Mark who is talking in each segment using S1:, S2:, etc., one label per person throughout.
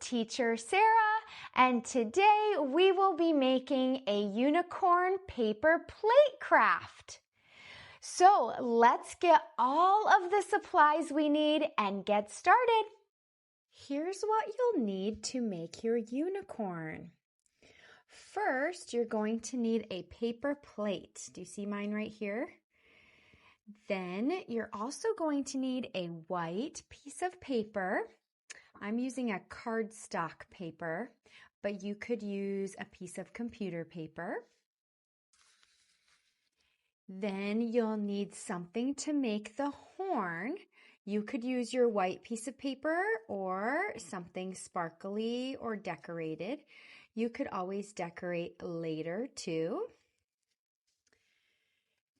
S1: Teacher Sarah, and today we will be making a unicorn paper plate craft. So let's get all of the supplies we need and get started. Here's what you'll need to make your unicorn. First, you're going to need a paper plate. Do you see mine right here? Then you're also going to need a white piece of paper. I'm using a cardstock paper, but you could use a piece of computer paper. Then you'll need something to make the horn. You could use your white piece of paper or something sparkly or decorated. You could always decorate later too.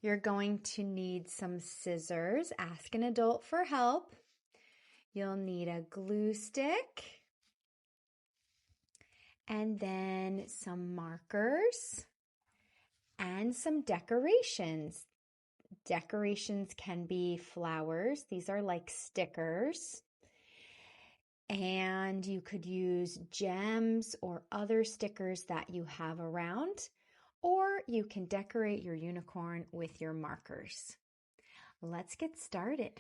S1: You're going to need some scissors. Ask an adult for help. You'll need a glue stick and then some markers and some decorations. Decorations can be flowers. These are like stickers. And you could use gems or other stickers that you have around, or you can decorate your unicorn with your markers. Let's get started.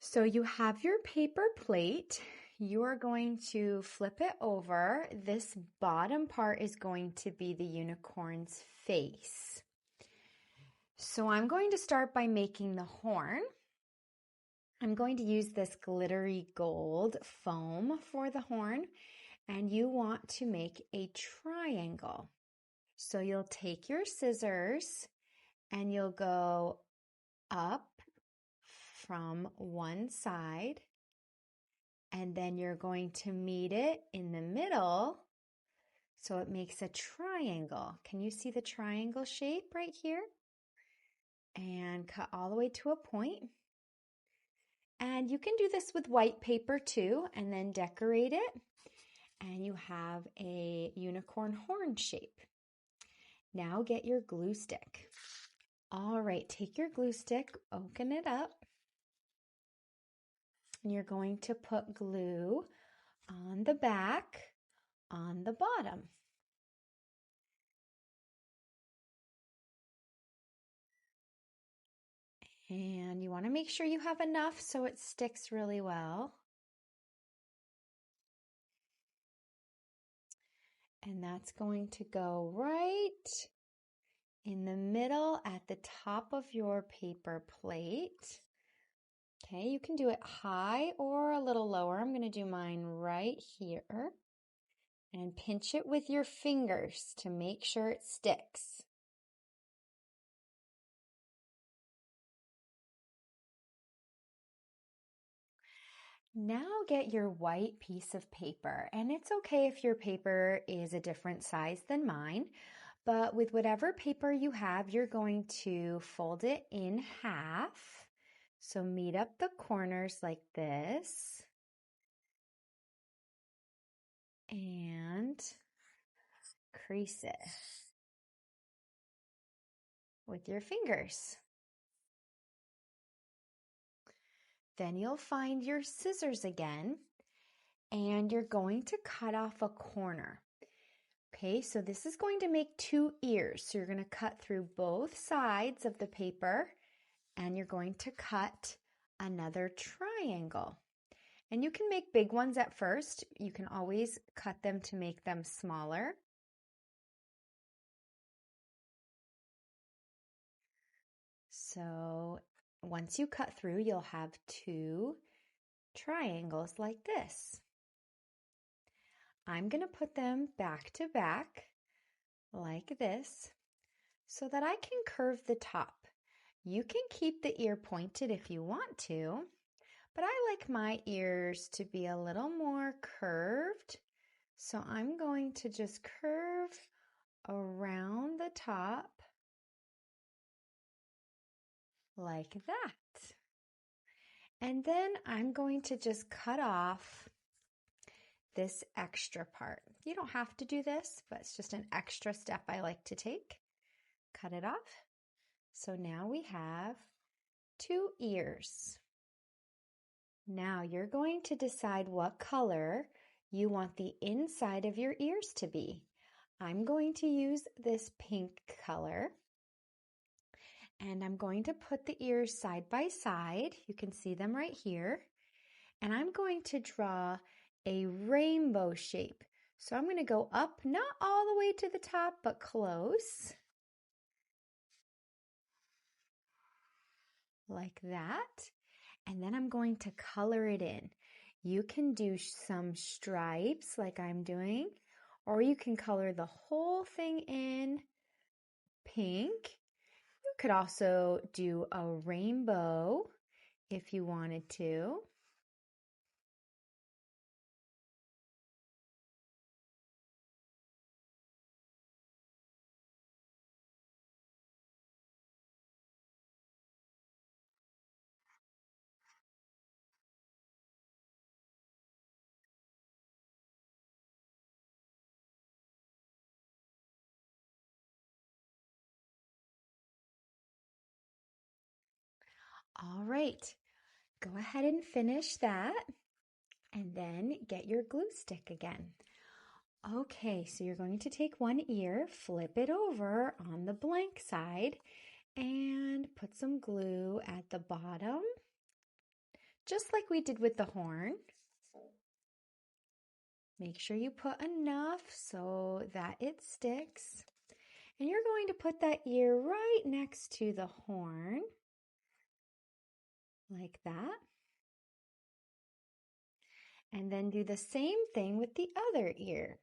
S1: So you have your paper plate. You are going to flip it over. This bottom part is going to be the unicorn's face. So I'm going to start by making the horn. I'm going to use this glittery gold foam for the horn, and you want to make a triangle. So you'll take your scissors and you'll go up from one side, and then you're going to meet it in the middle so it makes a triangle. Can you see the triangle shape right here? And cut all the way to a point. And you can do this with white paper too, and then decorate it, and you have a unicorn horn shape. Now get your glue stick. All right, take your glue stick, open it up, and you're going to put glue on the back, on the bottom. And you want to make sure you have enough so it sticks really well. And that's going to go right in the middle at the top of your paper plate. Okay, you can do it high or a little lower. I'm going to do mine right here. And pinch it with your fingers to make sure it sticks. Now get your white piece of paper, and it's okay if your paper is a different size than mine, but with whatever paper you have, you're going to fold it in half. So meet up the corners like this, and crease it with your fingers. Then you'll find your scissors again, and you're going to cut off a corner. Okay, so this is going to make 2 ears. So you're going to cut through both sides of the paper, and you're going to cut another triangle. And you can make big ones at first. You can always cut them to make them smaller. So once you cut through, you'll have 2 triangles like this. I'm going to put them back to back like this so that I can curve the top. You can keep the ear pointed if you want to, but I like my ears to be a little more curved. So I'm going to just curve around the top like that. And then I'm going to just cut off this extra part. You don't have to do this, but it's just an extra step I like to take. Cut it off. So now we have 2 ears. Now you're going to decide what color you want the inside of your ears to be. I'm going to use this pink color, and I'm going to put the ears side by side. You can see them right here. And I'm going to draw a rainbow shape. So I'm going to go up, not all the way to the top, but close, like that. And then I'm going to color it in. You can do some stripes like I'm doing, or you can color the whole thing in pink. You could also do a rainbow if you wanted to. All right, go ahead and finish that, and then get your glue stick again. Okay, so you're going to take one ear, flip it over on the blank side, and put some glue at the bottom, just like we did with the horn. Make sure you put enough so that it sticks. And you're going to put that ear right next to the horn, like that. And then do the same thing with the other ear.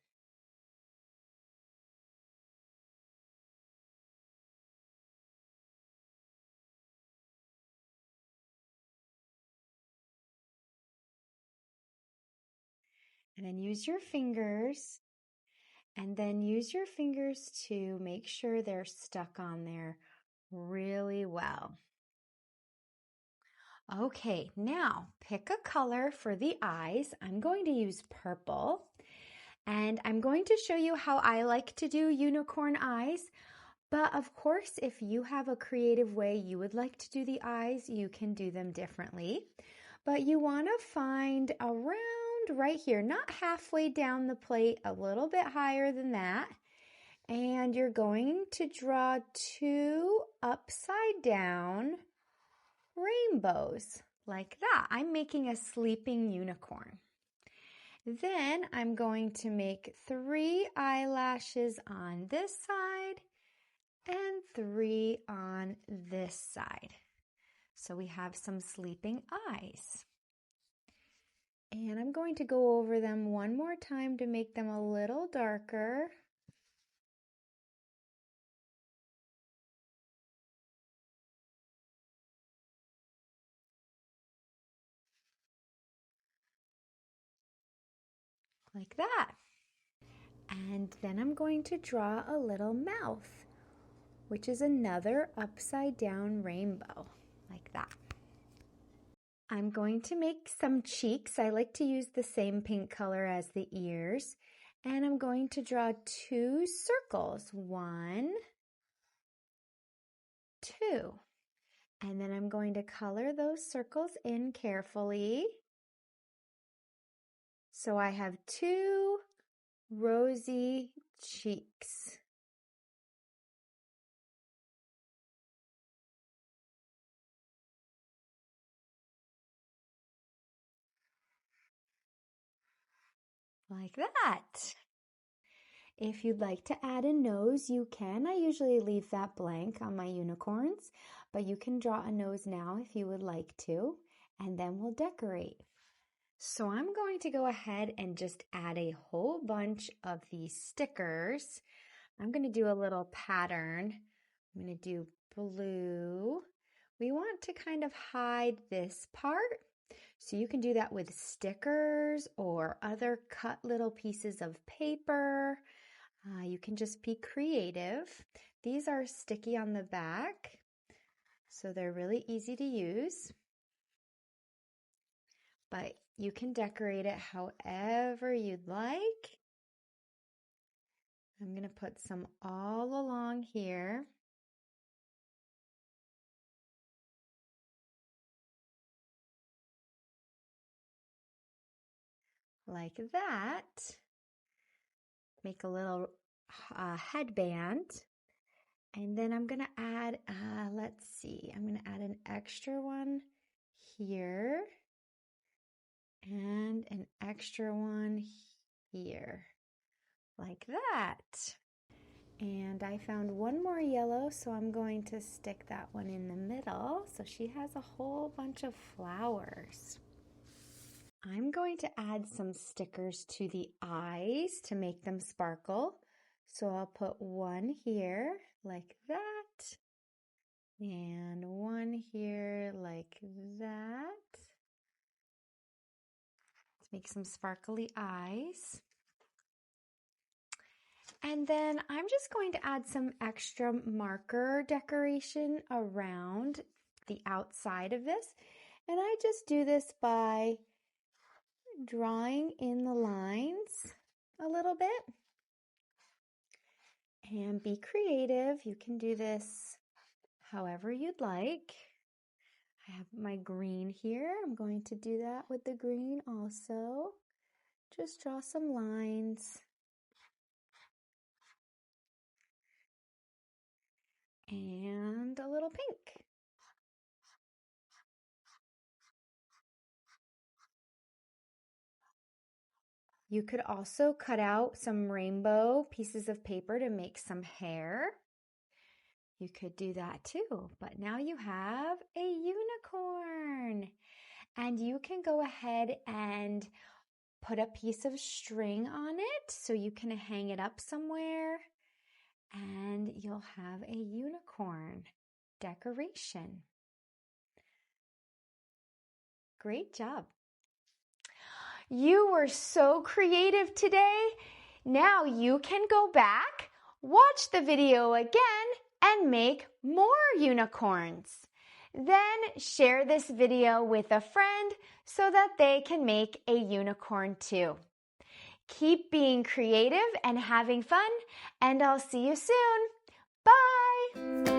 S1: And then use your fingers, and then use your fingers to make sure they're stuck on there really well. Okay, now pick a color for the eyes. I'm going to use purple, and I'm going to show you how I like to do unicorn eyes. But of course, if you have a creative way you would like to do the eyes, you can do them differently. But you want to find around right here, not halfway down the plate, a little bit higher than that. And you're going to draw two upside down rainbows like that. I'm making a sleeping unicorn. Then I'm going to make 3 eyelashes on this side and 3 on this side. So we have some sleeping eyes. And I'm going to go over them one more time to make them a little darker. Like that. And then I'm going to draw a little mouth, which is another upside down rainbow, like that. I'm going to make some cheeks. I like to use the same pink color as the ears. And I'm going to draw 2 circles. 1, 2. And then I'm going to color those circles in carefully. So I have 2 rosy cheeks. Like that. If you'd like to add a nose, you can. I usually leave that blank on my unicorns, but you can draw a nose now if you would like to, and then we'll decorate. So I'm going to go ahead and just add a whole bunch of these stickers. I'm going to do a little pattern. I'm going to do blue. We want to kind of hide this part. So you can do that with stickers or other cut little pieces of paper. You can just be creative. These are sticky on the back, so they're really easy to use. But you can decorate it however you'd like. I'm going to put some all along here. like that. Make a little headband. And then I'm going to add, let's see, I'm going to add an extra one here and an extra one here, like that. And I found one more yellow, so I'm going to stick that one in the middle. So she has a whole bunch of flowers. I'm going to add some stickers to the eyes to make them sparkle. So I'll put one here like that, and one here like that. Let's make some sparkly eyes. And then I'm just going to add some extra marker decoration around the outside of this. And I just do this by drawing in the lines a little bit. And be creative. You can do this however you'd like. I have my green here. I'm going to do that with the green also. Just draw some lines. And a little pink. You could also cut out some rainbow pieces of paper to make some hair. You could do that too, but now you have a unicorn. And you can go ahead and put a piece of string on it so you can hang it up somewhere, and you'll have a unicorn decoration. Great job. You were so creative today. Now you can go back, watch the video again, and make more unicorns. Then share this video with a friend so that they can make a unicorn too. Keep being creative and having fun, and I'll see you soon. Bye!